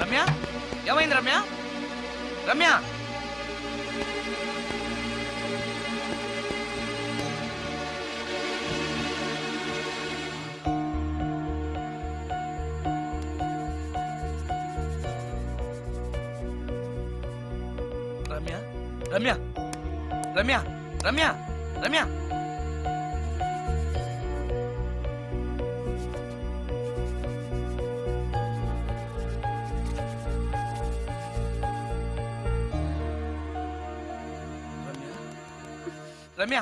రమ్య, ఏమైంది రమ్య? రమ్య, రమ్య, రమ్య, రమ్య, రమ్య, రమ్య. రమ్య,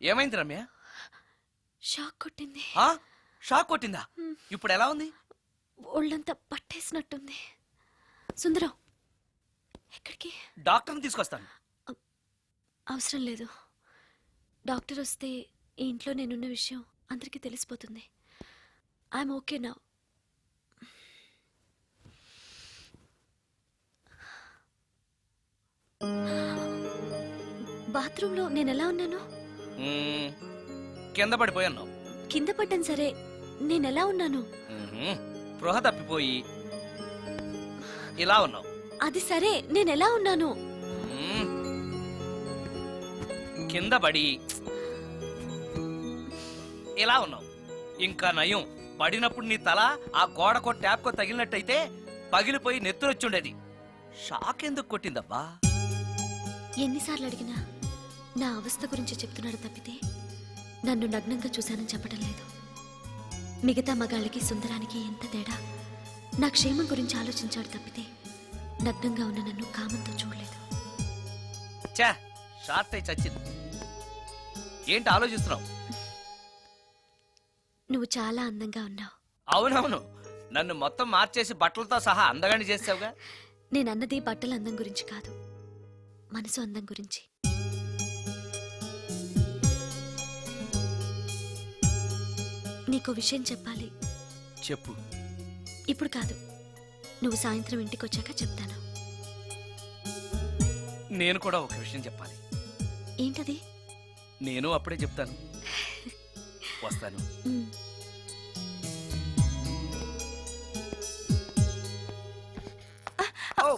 ఏమైంది రమ్య? షాక్ కొట్టింది. షాక్ కొట్టిందా? ఇప్పుడు ఎలా ఉంది? ఒళ్ళంతా పట్టేసినట్టుంది. సుందరం, ఎక్కడికి? డాక్టర్ని తీసుకొస్తాను. అవసరం లేదు. డాక్టర్ వస్తే ఈ ఇంట్లో నేనున్న విషయం అందరికీ తెలిసిపోతుంది. I'm okay now. బాత్రూంలో నేను ఎలా ఉన్నాను? కింద పడిపోయాను. కింద పడ్డాను సరే, నేను ఎలా ఉన్నాను? స్పృహ తప్పిపోయి ఇలా ఉన్నావు. అది సరే, నేను ఎలా ఉన్నాను? కింద పడి ఇలా ఉన్నావు. ఇంకా నయం, పడినప్పుడు నీ తల ఆ గోడకో ట్యాప్కో తగిలినట్టయితే పగిలిపోయి నెత్తురొచ్చుండేది. షాక్ ఎందుకు కొట్టిందబ్బా? ఎన్నిసార్లు అడిగినా నా అవస్థ గురించి చెప్తున్నాడు తప్పితే నన్ను నగ్నంగా చూశానని చెప్పడం లేదు. మిగతా మగాళ్ళకి సుందరానికి ఎంత తేడా. నా క్షేమం గురించి ఆలోచించాడు తప్పితే నగ్నంగా ఉన్న నన్ను కామంతో చూడలేదు. షార్ట్ అయి చచ్చింది. ఏంటి ఆలోచిస్తున్నావు? నువ్వు చాలా అందంగా ఉన్నావు. అవునవును, నన్ను మొత్తం మార్చేసి బట్టలతో సహా అందగాని చేసావుగా. నేనన్నది బట్టల అందం గురించి కాదు, మనసు అందం గురించి. నీకో విషయం చెప్పాలి. చెప్పు. ఇప్పుడు కాదు, నువ్వు సాయంత్రం ఇంటికి వచ్చాక చెప్తాను. నేను కూడా ఒక విషయం చెప్పాలి. ఏంటది? నేను అప్పుడే చెప్తాను. వస్తాను.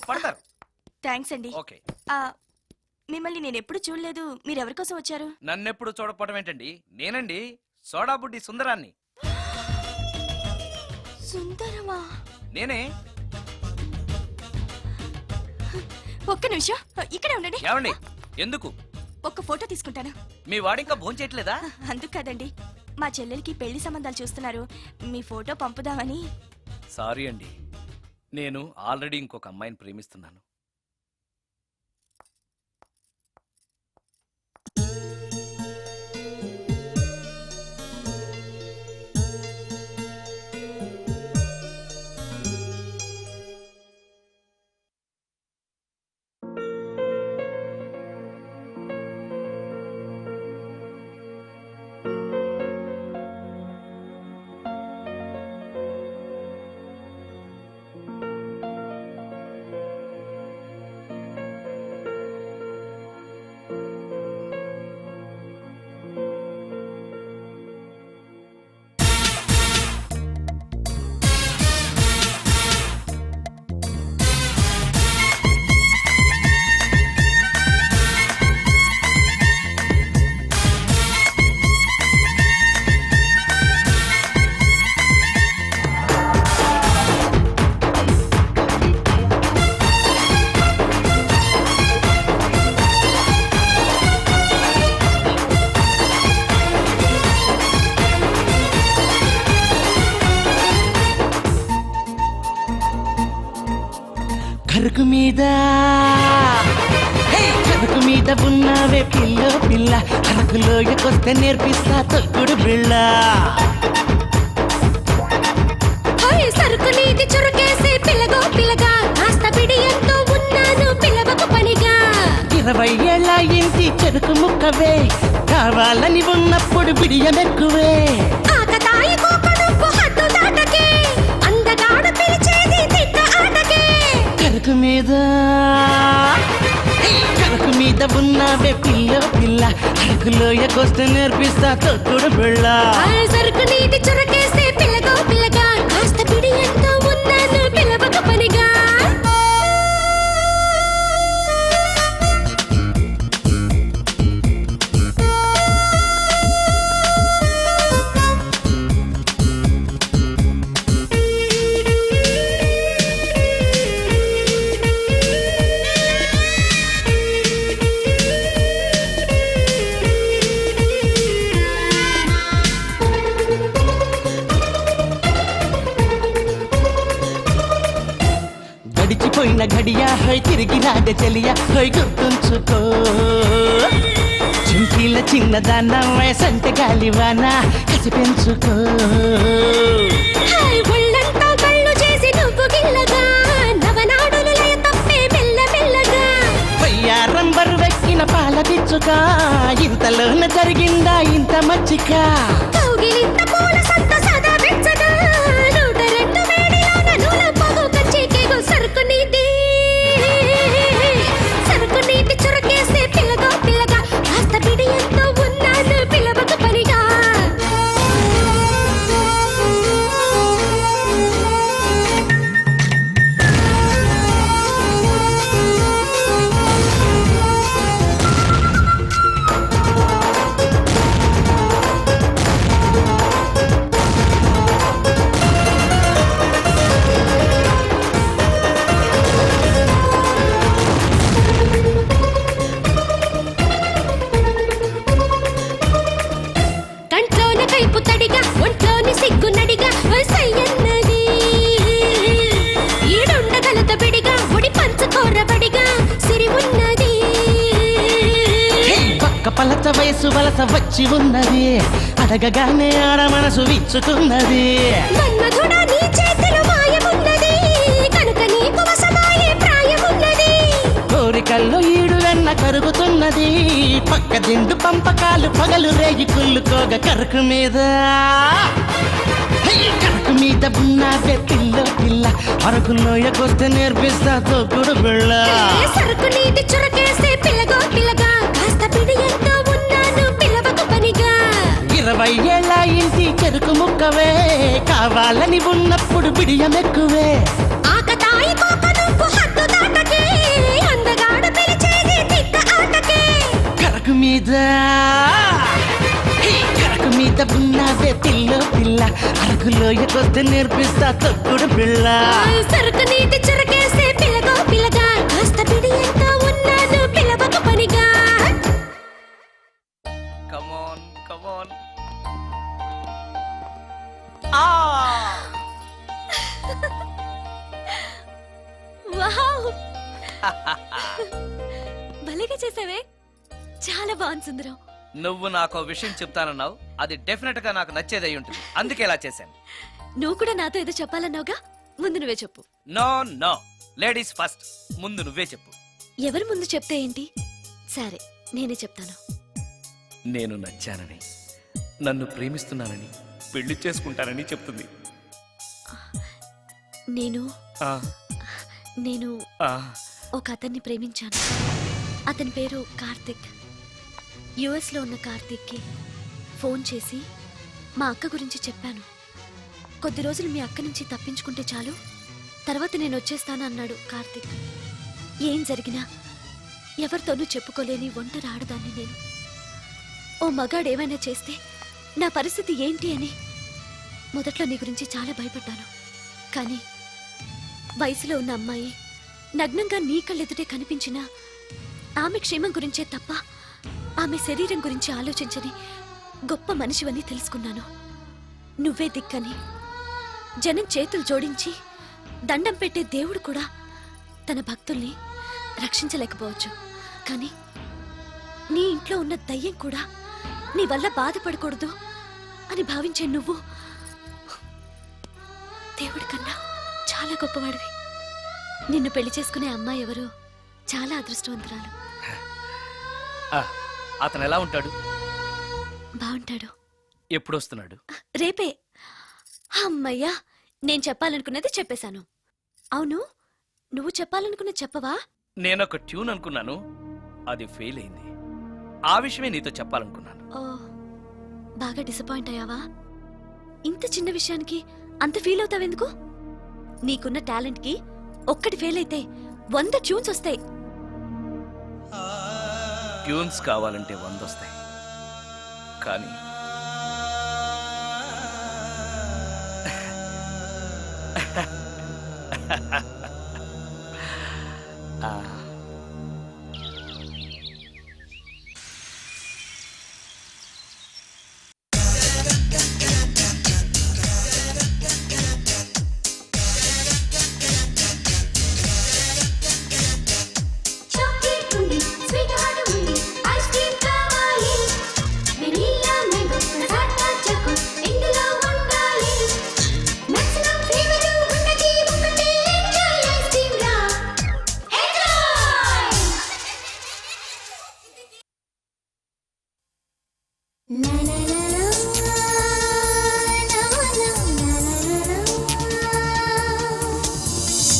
పడతారు. థ్యాంక్స్ అండి. ఓకే. మిమ్మల్ని నేను ఎప్పుడు చూడలేదు. మీరెవరి కోసం వచ్చారు? నన్నెప్పుడు చూడకపోవడం ఏంటండి? నేనండి, సోడా బుడ్డి సుందరాన్ని. సుందరమా? నేనే. ఒక్క నిమిషం ఇక్కడే ఉండండి. ఏమండి? ఎందుకు? ఒక్క ఫోటో తీసుకుంటాను. మీ వాడింకా భోజనం చేయట్లేదా? అందుకు కాదండి, మా చెల్లెలికి పెళ్లి సంబంధాలు చూస్తున్నారు. మీ ఫోటో పంపుదామని. సారీ అండి, నేను ఆల్రెడీ ఇంకొక అమ్మాయిని ప్రేమిస్తున్నాను. కరుకు మీద ఉన్నావే పిల్ల పిల్ల, అరకులోయకొస్తే నేర్పిస్తా తొక్కుడు బిళ్ళ. సరుకు నీది చురుకేసే పిల్లగో పిల్లగా, కాస్త బిడియంతో ఉన్నాను పిల్లవకు పనిగా. 20 ఏళ్ళ ఇంటి చెరుకు ముక్కవే, కావాలని ఉన్నప్పుడు బిడియమెక్కువే. ఆకతాయి కోకడుపు హద్దు దాటకే, అందగాడ పిలిచేది తిక్క ఆటకే. కరుకు మీద అరకు మీద ఉన్నావే పిల్ల పిల్ల అరకులోయకొస్తే నేర్పిస్తా తొక్కుడు బిళ్ళ సరుకు నీటి చురకేస్తే పిల్లగా పిల్లగా కాస్త పిడి ఎంతో ఉన్నాను పిలవక పనిగా గడిచిపోయిన గడియా హై తిరిగి రాదే చెలియా హై గుర్తుంచుకో చుంకీల చిన్నదాన్న వయసంటే గాలివాన కసి పెంచుకో ఒళ్ళంతా కళ్ళు చేసి నువ్వు గిల్లగా నవనాడులు లయ తప్పే మెల్ల మెల్లగా వయ్యారం బరువెక్కిన పాల పిచ్చుక ఇంతలోన జరిగిందా ఇంత మచ్చిక కౌగిలింత పూల సంత సదా వెచ్చగా 102 వేడిలోన నూల పొగు కచ్చికేగో సరుకు నీటి చురకేస్తే పిల్లగా పిల్లగా కాస్త పిడి ఎంతో ఉన్నాను పిలవక పనిగా కంట్లోని కైపు తడిగా ఒంట్లోని సిగ్గు నడిగా వసయ్యన్నది ఈడుండగలత బిడిగా ఒడి పంచుకోరబడిగా సిరి ఉన్నది పక్క పలచ వయసు వలస వచ్చి ఉన్నది అడగగానే ఆడ మనసు విచ్చుకున్నది మన్మధుడా నీ చేతిలో మాయమున్నది కనుక నీకు వశమాయే ప్రాయమున్నది కోరికల్లో ఈడు వెన్న కరుగుతున్నది పక్క దిండు పంపకాలు పగలు రేగి కుళ్ళుకోగ కరకు మీద కరకు మీద ఉన్నావే పిల్ల పిల్ల అరకులోయకొస్తే నేర్పిస్తా తొక్కుడు బిళ్ళ సరుకు నీటి చురకేస్తే పిల్లగా పిల్లగా కాస్త పిడి ఎంతో ఉన్నాను పిలవక పనిగా 20 ఏళ్ళ ఇంటి చెరుకు ముక్కవే కావాలని ఉన్నప్పుడు బిడియమెక్కువే ఆకతాయి కోక నువ్వు హద్దు దాటకే అందగాడు పిలిచేది తిక్క ఆటకే కరకు మీద ఉన్నావే పిల్ల పిల్ల అరకులోయకొస్తే నేర్పిస్తా తొక్కుడు బిళ్ళ సరుకు నీటి చురకేస్తే పిల్లగా పిల్లగా కాస్త పిడి ఎంతో ఉన్నాను పిలవక పనిగా కమాన్ కమాన్ వావ్ భలేగా చేసావే చాలా బాగుంది సుందరం నువ్వు నాకు విషయం చెప్తానన్నావు, అది డెఫినెట్ గా నాకు నచ్చేదై ఉంటుంది, అందుకే ఇలా చేశాను. నువ్వు కూడా నాతో ఏదో చెప్పాలన్నావుగా, ముందు నువ్వే చెప్పు. నో నో, లేడీస్ ఫస్ట్, ముందు నువ్వే చెప్పు. ఎవరి ముందు చెప్తే ఏంటి? సరే నేనే చెప్తాను. నేను నచ్చానని, నన్ను ప్రేమిస్తున్నానని, పెళ్లి చేసుకుంటానని చెప్తుంది. నేను ఆ, నేను ఆ, ఒక అతన్ని ప్రేమించాను. అతని పేరు కార్తిక్. యుఎస్లో ఉన్న కార్తిక్కి ఫోన్ చేసి మా అక్క గురించి చెప్పాను. కొద్ది రోజులు మీ అక్క నుంచి తప్పించుకుంటే చాలు, తర్వాత నేను వచ్చేస్తాను అన్నాడు కార్తిక్. ఏం జరిగినా ఎవరితోనూ చెప్పుకోలేని ఒంటరి ఆడదాన్ని నేను. ఓ మగాడు ఏమైనా చేస్తే నా పరిస్థితి ఏంటి అని మొదట్లో నీ గురించి చాలా భయపడ్డాను. కానీ వయసులో ఉన్న అమ్మాయి నగ్నంగా నీ కళ్ళెదుటే కనిపించినా ఆమె క్షేమం గురించే తప్ప ఆమె శరీరం గురించి ఆలోచించని గొప్ప మనిషివని తెలుసుకున్నాను. నువ్వే దిక్కని జనం చేతులు జోడించి దండం పెట్టే దేవుడు కూడా తన భక్తుల్ని రక్షించలేకపోవచ్చు. కానీ నీ ఇంట్లో ఉన్న దయ్యం కూడా నీ వల్ల బాధపడకూడదు అని భావించే నువ్వు దేవుడి కన్నా చాలా గొప్పవాడివి. నిన్ను పెళ్లి చేసుకునే అమ్మాయి ఎవరో చాలా అదృష్టవంతురాలు. అతను ఎలా ఉంటాడు? బాగుంటాడు. ఎప్పుడొస్తున్నాడు? రేపే. అమ్మయ్యా, నేను చెప్పాలనుకున్నది చెప్పేశాను. అవును, నువ్వు చెప్పాలనుకున్నది చెప్పవా? నేనొక ట్యూన్ అనుకున్నాను, అది ఫెయిల్ అయింది. ఆ విషయమే నీతో చెప్పాలనుకున్నాను. ఓ, బాగా డిసప్పాయింట్ అయ్యావా? ఇంత చిన్న విషయానికి అంత ఫీల్ అవుతావెందుకు? నీకున్న టాలెంట్కి ఒక్కటి ఫెయిల్ అయితే 100 ట్యూన్స్ వస్తాయి. ట్యూన్స్ కావాలంటే 100 వస్తాయి, కానీ చాక్లెట్ ఉంది, స్వీట్ హార్ట్ ఉంది, ఐస్ క్రీమ్ కావాలి, వెనిల్లా మ్యాంగో కసాటా చాకో ఇందులో ఉండాలి, మాక్సిమం ఫ్లేవర్ ఉన్నది ఒకటే, ఎంజాయ్ ఐస్ క్రీమ్ రా, ఎంజాయ్. లా లా లా లా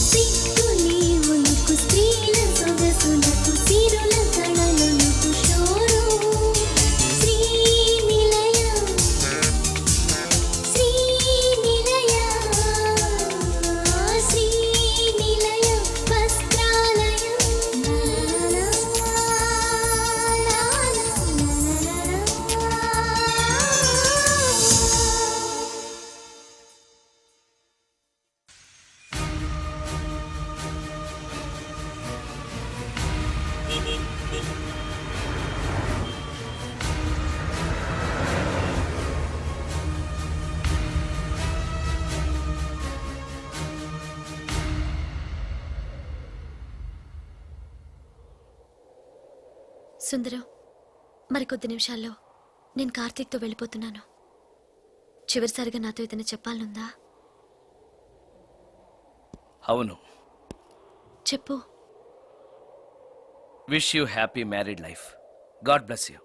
సిక్కుని ఉనుకు స్త్రీల సొగసులకు సిరుల కళలకు షోరు శ్రీనిలయ శ్రీనిలయ శ్రీనిలయ వస్త్రాలయం సుందరం, మరికొద్ది నిమిషాల్లో నేను కార్తీక్తో వెళ్ళిపోతున్నాను. చివరిసారిగా నాతో ఏదైనా చెప్పాలనుందా? అవును. చెప్పు. Wish you happy married life. God bless you.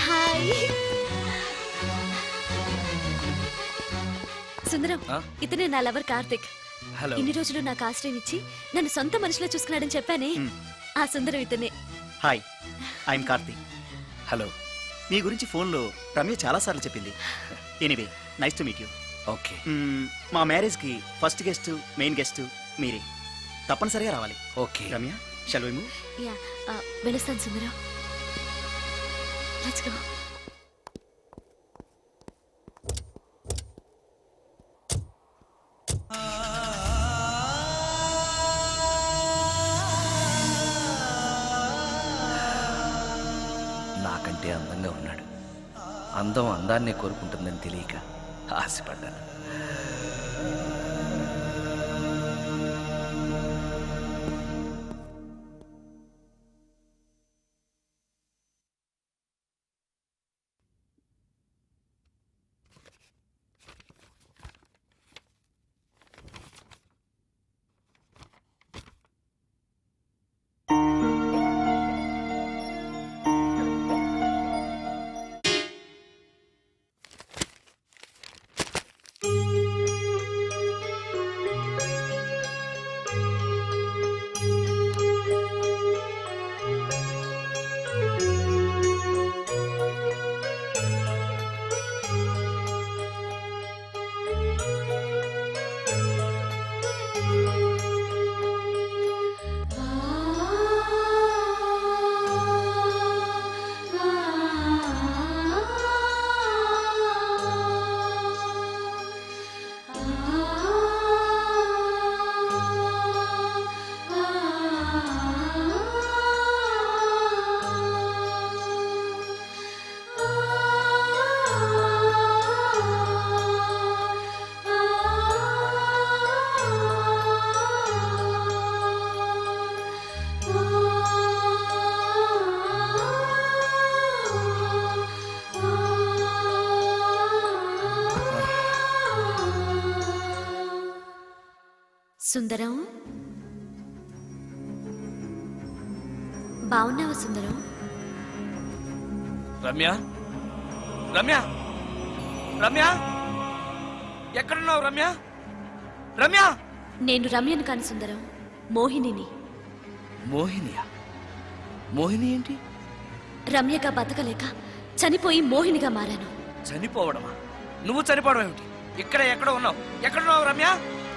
Hi Sundaram, ఆ? ఇతనే నా లవర్ కార్తిక్. హలో. ఇన్ని రోజులు నాకు ఆశ్రయం ఇచ్చి నన్ను సొంత మనిషిలో చూసుకున్నాడని చెప్పానే, ఆ సుందరం ఇతనే. Hi, I'm Karthik. హలో. మీ గురించి ఫోన్లో రమ్య చాలాసార్లు చెప్పింది. Anyway, nice to meet you. Okay. మా మ్యారేజ్కి ఫస్ట్ గెస్ట్, మెయిన్ గెస్ట్ మీరే. తప్పనిసరిగా రావాలి. Okay. Ramya, shall we move? Yeah, వెళ్ళొస్తాను సుందరం. Let's go. నాకంటే అందంగా ఉన్నాడు. అందం అందాన్నే కోరుకుంటుందని తెలియక ఆశపడ్డాను. సుందరం, బాగున్నావా సుందరం? రమ్య, రమ్య, రమ్య, ఎక్కడున్నావు రమ్య? రమ్య, నేను రమ్యను కాని సుందరం, మోహినిని. మోహినియా? మోహిని ఏంటి? రమ్యగా బతకలేక చనిపోయి మోహినిగా మారాను. చనిపోవడమా? నువ్వు చనిపోవడం ఏమిటి? ఇక్కడ ఎక్కడ ఉన్నావు? ఎక్కడున్నావు రమ్య?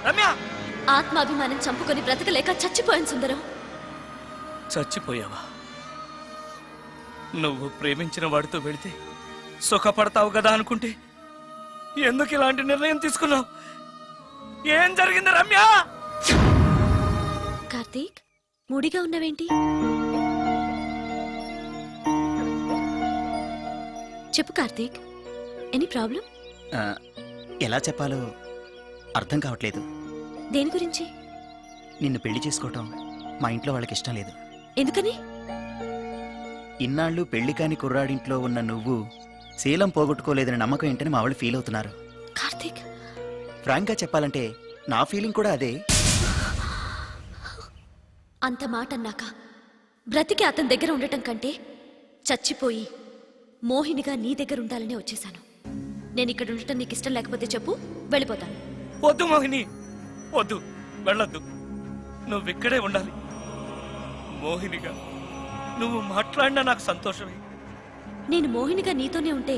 రమ్య! ఆత్మాభిమానం చంపుకొని బ్రతకలేక చచ్చిపోయాను సుందరం. చచ్చిపోయావా? నువ్వు ప్రేమించిన వాడితో వెళితే సుఖపడతావు కదా అనుకుంటే ఎందుకు ఇలాంటి నిర్ణయం తీసుకున్నావు? ఏం జరిగింది రమ్య? కార్తీక్, మూడిగా ఉన్నవేంటి? చెప్పు కార్తీక్, ఎనీ ప్రాబ్లం? ఆ, ఎలా చెప్పాలో అర్థం కావట్లేదు. దేని గురించి? నిన్ను పెళ్లి చేసుకోవటం మా ఇంట్లో వాళ్ళకి ఇష్టం లేదు. ఎందుకని? ఇన్నాళ్ళు పెళ్లి కాని కుర్రాడింట్లో ఉన్న నువ్వు శీలం పోగొట్టుకోలేదని నమ్మకం ఏంటని మా వాళ్ళు ఫీల్ అవుతున్నారు. కార్తీక్, ఫ్రాంక్గా చెప్పాలంటే నా ఫీలింగ్ కూడా అదే. అంత మాట అన్నాక బ్రతికి అతని దగ్గర ఉండటం కంటే చచ్చిపోయి మోహినిగా నీ దగ్గర ఉండాలనే వచ్చేశాను. నేను ఇక్కడ ఉండటం నీకు ఇష్టం లేకపోతే చెప్పు, వెళ్ళిపోతాను. వద్దు మోహిని, వద్దు, వెళ్ళొద్దు. నువ్విక్కడే ఉండాలి. మోహినిగా నువ్వు మాట్లాడినా నాకు సంతోషమే. నేను మోహినిగా నీతోనే ఉంటే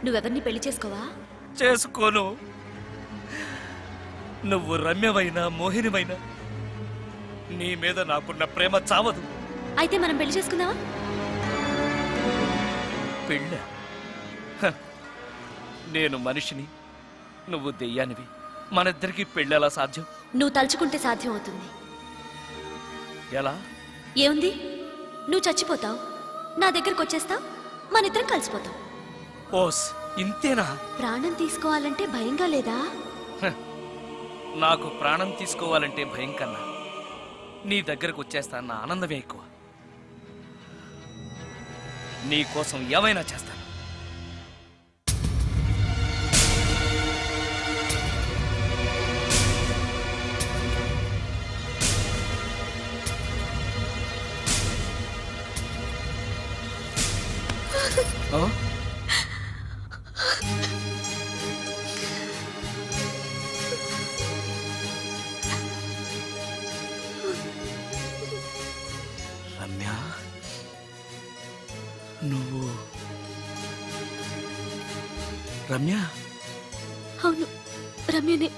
నువ్వెవరిని పెళ్లి చేసుకోవా? చేసుకోను. నువ్వు రమ్యమైనా మోహినిమైనా నీ మీద నాకున్న ప్రేమ చావదు. అయితే మనం పెళ్లి చేసుకుందామా? పెళ్ళ? నేను మనిషిని, నువ్వు దెయ్యానివి. మనిద్దరికి పెళ్ళెలా సాధ్యం? నువ్వు తలుచుకుంటే సాధ్యం అవుతుంది. ఎలా? ఏముంది, నువ్వు చచ్చిపోతావు, నా దగ్గరకు వచ్చేస్తావు, మనిద్దరం కలిసిపోతాం. ఓస్, ఇంతేనా? ప్రాణం తీసుకోవాలంటే భయంగా లేదా? నాకు ప్రాణం తీసుకోవాలంటే భయం కన్నా నీ దగ్గరకు వచ్చేస్తాన్న ఆనందమే ఎక్కువ. నీ కోసం ఏమైనా చేస్తాను. రమ్య, నువ్వు రమ్య? అవును, రమ్యనే.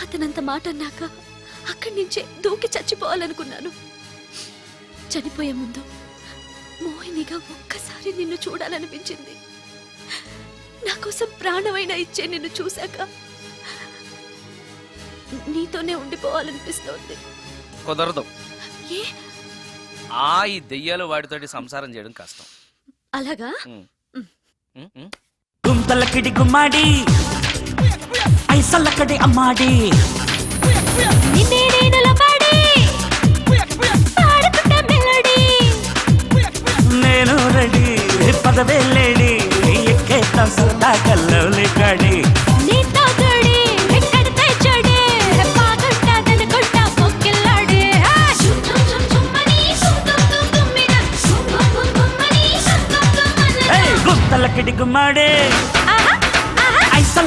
అతనంత మాట అన్నాక అక్కడి నుంచే దూకి చచ్చిపోవాలనుకున్నాను. చనిపోయే ముందు మోహినిగా ఒక్కసారి నిన్ను చూడాలనిపించింది. నా కోసం ప్రాణమైనా ఇచ్చే నిన్ను చూశాక నీతోనే ఉండిపోవాలనిపిస్తోంది. కుదరదు. ఏ? ఈ దెయ్యాలు వాడితోటి సంసారం చేయడం కష్టం. అలాగా? గుంతలకిడి గుమ్మాడి ఐసల్లకడి అమ్మాడి నేను రెడీ పదవేలేడి ఎక్కేత సుధా కల్లౌలి కాడి గుంతలకిడి గుమ్మాడి